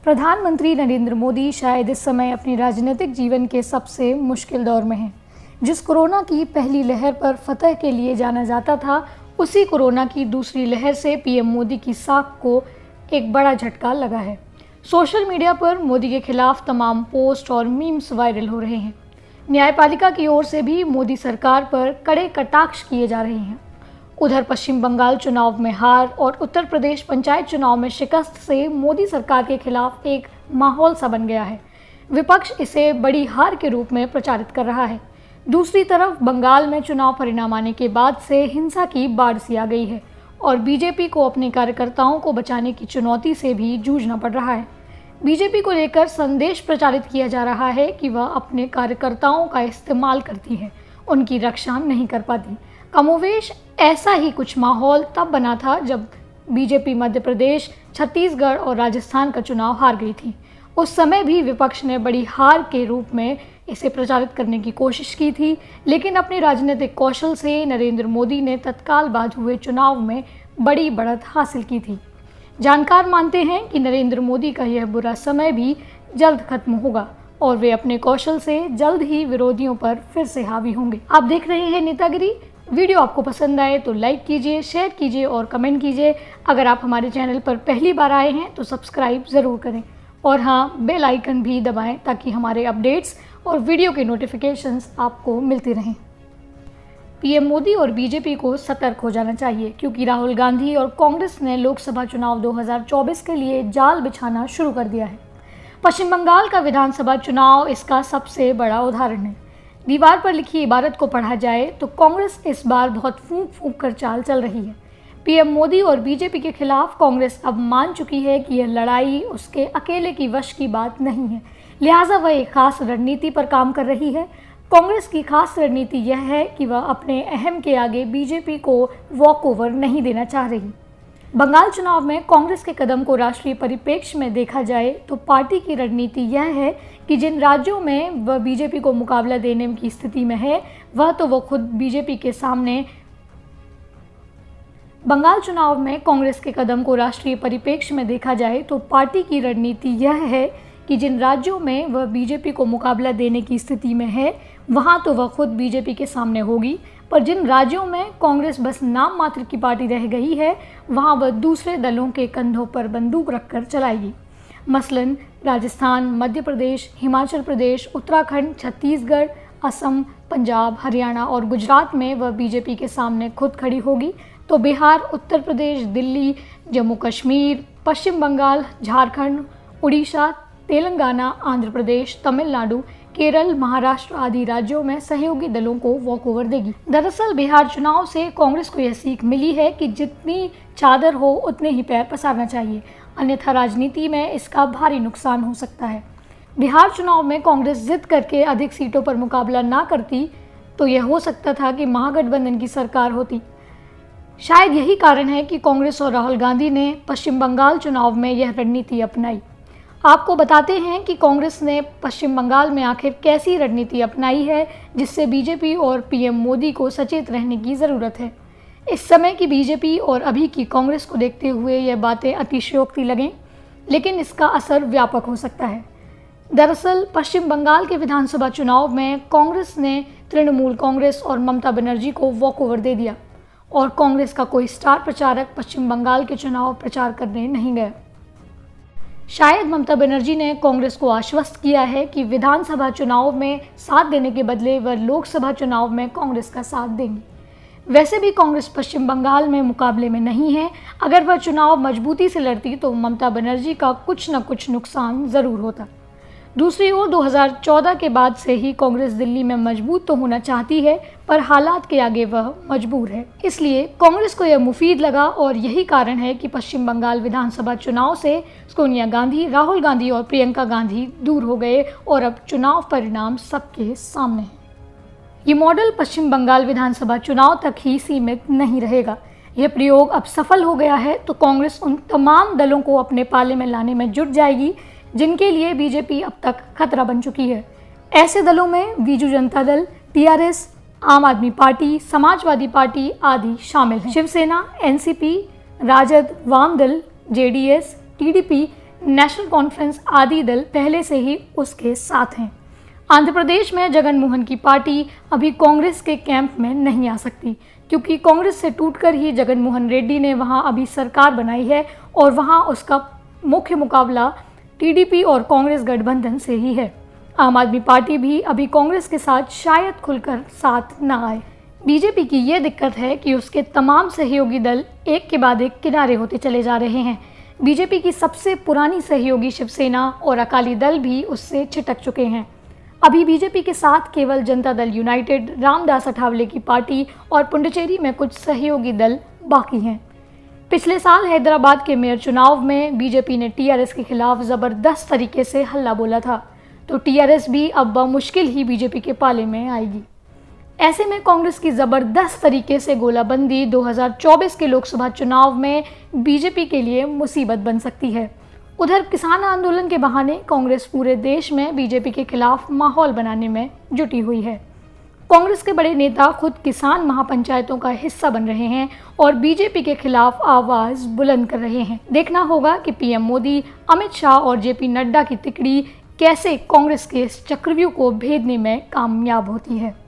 प्रधानमंत्री नरेंद्र मोदी शायद इस समय अपने राजनीतिक जीवन के सबसे मुश्किल दौर में हैं। जिस कोरोना की पहली लहर पर फतह के लिए जाना जाता था, उसी कोरोना की दूसरी लहर से पीएम मोदी की साख को एक बड़ा झटका लगा है। सोशल मीडिया पर मोदी के खिलाफ तमाम पोस्ट और मीम्स वायरल हो रहे हैं। न्यायपालिका की ओर से भी मोदी सरकार पर कड़े कटाक्ष किए जा रहे हैं। उधर पश्चिम बंगाल चुनाव में हार और उत्तर प्रदेश पंचायत चुनाव में शिकस्त से मोदी सरकार के खिलाफ एक माहौल सा बन गया है। विपक्ष इसे बड़ी हार के रूप में प्रचारित कर रहा है। दूसरी तरफ बंगाल में चुनाव परिणाम आने के बाद से हिंसा की बाढ़ सी आ गई है और बीजेपी को अपने कार्यकर्ताओं को बचाने की चुनौती से भी जूझना पड़ रहा है। बीजेपी को लेकर संदेश प्रचारित किया जा रहा है कि वह अपने कार्यकर्ताओं का इस्तेमाल करती है, उनकी रक्षा नहीं कर पाती। कमोवेश ऐसा ही कुछ माहौल तब बना था जब बीजेपी मध्य प्रदेश, छत्तीसगढ़ और राजस्थान का चुनाव हार गई थी। उस समय भी विपक्ष ने बड़ी हार के रूप में इसे प्रचारित करने की कोशिश की थी, लेकिन अपने राजनीतिक कौशल से नरेंद्र मोदी ने तत्काल बाद हुए चुनाव में बड़ी बढ़त हासिल की थी। जानकार मानते हैं कि नरेंद्र मोदी का यह बुरा समय भी जल्द खत्म होगा और वे अपने कौशल से जल्द ही विरोधियों पर फिर से हावी होंगे। आप देख रहे हैं नेतागिरी। वीडियो आपको पसंद आए तो लाइक कीजिए, शेयर कीजिए और कमेंट कीजिए। अगर आप हमारे चैनल पर पहली बार आए हैं तो सब्सक्राइब ज़रूर करें और हाँ, बेल आइकन भी दबाएं ताकि हमारे अपडेट्स और वीडियो के नोटिफिकेशंस आपको मिलती रहें। पीएम मोदी और बीजेपी को सतर्क हो जाना चाहिए क्योंकि राहुल गांधी और कांग्रेस ने लोकसभा चुनाव 2024 के लिए जाल बिछाना शुरू कर दिया है। पश्चिम बंगाल का विधानसभा चुनाव इसका सबसे बड़ा उदाहरण है। दीवार पर लिखी इबारत को पढ़ा जाए तो कांग्रेस इस बार बहुत फूंक फूंक कर चाल चल रही है। पीएम मोदी और बीजेपी के खिलाफ कांग्रेस अब मान चुकी है कि यह लड़ाई उसके अकेले की वश की बात नहीं है, लिहाजा वह एक खास रणनीति पर काम कर रही है। कांग्रेस की खास रणनीति यह है कि वह अपने अहम के आगे बीजेपी को वॉकओवर नहीं देना चाह रही। बंगाल चुनाव में कांग्रेस के कदम को राष्ट्रीय परिप्रेक्ष्य में देखा जाए तो पार्टी की रणनीति यह है कि जिन राज्यों में वह बीजेपी को मुकाबला देने की स्थिति में है, वह खुद बीजेपी के सामने। बंगाल चुनाव में कांग्रेस के कदम को राष्ट्रीय परिप्रेक्ष्य में देखा जाए तो पार्टी की रणनीति यह है कि जिन राज्यों में वह बीजेपी को मुकाबला देने की स्थिति में है, वहां तो वह खुद बीजेपी के सामने होगी, पर जिन राज्यों में कांग्रेस बस नाम मात्र की पार्टी रह गई है, वहां वह दूसरे दलों के कंधों पर बंदूक रखकर चलाएगी। मसलन राजस्थान, मध्य प्रदेश, हिमाचल प्रदेश, उत्तराखंड, छत्तीसगढ़, असम, पंजाब, हरियाणा और गुजरात में वह बीजेपी के सामने खुद खड़ी होगी, तो बिहार, उत्तर प्रदेश, दिल्ली, जम्मू कश्मीर, पश्चिम बंगाल, झारखंड, उड़ीसा, तेलंगाना, आंध्र प्रदेश, तमिलनाडु, केरल, महाराष्ट्र आदि राज्यों में सहयोगी दलों को वॉकओवर देगी। दरअसल बिहार चुनाव से कांग्रेस को यह सीख मिली है कि जितनी चादर हो उतने ही पैर पसारना चाहिए, अन्यथा राजनीति में इसका भारी नुकसान हो सकता है। बिहार चुनाव में कांग्रेस जिद करके अधिक सीटों पर मुकाबला ना करती तो यह हो सकता था कि महागठबंधन की सरकार होती। शायद यही कारण है कि कांग्रेस और राहुल गांधी ने पश्चिम बंगाल चुनाव में यह रणनीति अपनाई। आपको बताते हैं कि कांग्रेस ने पश्चिम बंगाल में आखिर कैसी रणनीति अपनाई है, जिससे बीजेपी और पीएम मोदी को सचेत रहने की ज़रूरत है। इस समय की बीजेपी और अभी की कांग्रेस को देखते हुए यह बातें अतिशयोक्ति लगें, लेकिन इसका असर व्यापक हो सकता है। दरअसल पश्चिम बंगाल के विधानसभा चुनाव में कांग्रेस ने तृणमूल कांग्रेस और ममता बनर्जी को वॉकओवर दे दिया और कांग्रेस का कोई स्टार प्रचारक पश्चिम बंगाल के चुनाव प्रचार करने नहीं गया। शायद ममता बनर्जी ने कांग्रेस को आश्वस्त किया है कि विधानसभा चुनाव में साथ देने के बदले वह लोकसभा चुनाव में कांग्रेस का साथ देंगी। वैसे भी कांग्रेस पश्चिम बंगाल में मुकाबले में नहीं है। अगर वह चुनाव मजबूती से लड़ती तो ममता बनर्जी का कुछ न कुछ नुकसान ज़रूर होता। दूसरी ओर 2014 के बाद से ही कांग्रेस दिल्ली में मजबूत तो होना चाहती है, पर हालात के आगे वह मजबूर है। इसलिए कांग्रेस को यह मुफीद लगा और यही कारण है कि पश्चिम बंगाल विधानसभा चुनाव से सोनिया गांधी, राहुल गांधी और प्रियंका गांधी दूर हो गए और अब चुनाव परिणाम सबके सामने है। ये मॉडल पश्चिम बंगाल विधानसभा चुनाव तक ही सीमित नहीं रहेगा। यह प्रयोग अब सफल हो गया है तो कांग्रेस उन तमाम दलों को अपने पाले में लाने में जुट जाएगी जिनके लिए बीजेपी अब तक खतरा बन चुकी है। ऐसे दलों में बीजू जनता दल, टीआरएस, आम आदमी पार्टी, समाजवादी पार्टी आदि शामिल हैं। शिवसेना, एनसीपी, राजद, वाम दल, जेडीएस, टीडीपी, नेशनल कॉन्फ्रेंस आदि दल पहले से ही उसके साथ हैं। आंध्र प्रदेश में जगन मोहन की पार्टी अभी कांग्रेस के कैंप में नहीं आ सकती, क्योंकि कांग्रेस से टूटकर ही जगन मोहन रेड्डी ने वहां अभी सरकार बनाई है और वहां उसका मुख्य मुकाबला टीडीपी और कांग्रेस गठबंधन से ही है। आम आदमी पार्टी भी अभी कांग्रेस के साथ शायद खुलकर साथ न आए। बीजेपी की ये दिक्कत है कि उसके तमाम सहयोगी दल एक के बाद एक किनारे होते चले जा रहे हैं। बीजेपी की सबसे पुरानी सहयोगी शिवसेना और अकाली दल भी उससे छिटक चुके हैं। अभी बीजेपी के साथ केवल जनता दल यूनाइटेड, रामदास अठावले की पार्टी और पुडुचेरी में कुछ सहयोगी दल बाकी हैं। पिछले साल हैदराबाद के मेयर चुनाव में बीजेपी ने टीआरएस के खिलाफ जबरदस्त तरीके से हल्ला बोला था, तो टीआरएस भी अब बमुश्किल ही बीजेपी के पाले में आएगी। ऐसे में कांग्रेस की जबरदस्त तरीके से गोलाबंदी 2024 के लोकसभा चुनाव में बीजेपी के लिए मुसीबत बन सकती है। उधर किसान आंदोलन के बहाने कांग्रेस पूरे देश में बीजेपी के खिलाफ माहौल बनाने में जुटी हुई है। कांग्रेस के बड़े नेता खुद किसान महापंचायतों का हिस्सा बन रहे हैं और बीजेपी के खिलाफ आवाज बुलंद कर रहे हैं। देखना होगा कि पीएम मोदी, अमित शाह और जेपी नड्डा की तिकड़ी कैसे कांग्रेस के इस चक्रव्यूह को भेदने में कामयाब होती है।